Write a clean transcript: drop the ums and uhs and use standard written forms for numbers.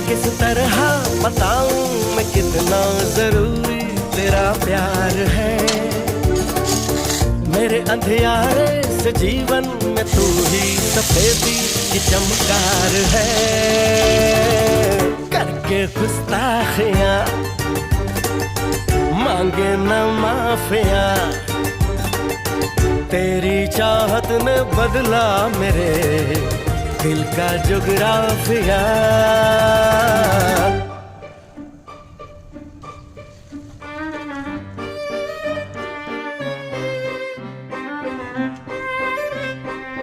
किस तरह बताऊं मैं कितना जरूरी तेरा प्यार है। मेरे अंधियारे से जीवन में तू ही सफेदी की चमकार है। करके गुस्ताखियां मांगे न माफिया, तेरी चाहत ने बदला मेरे दिल का जुगराफिया।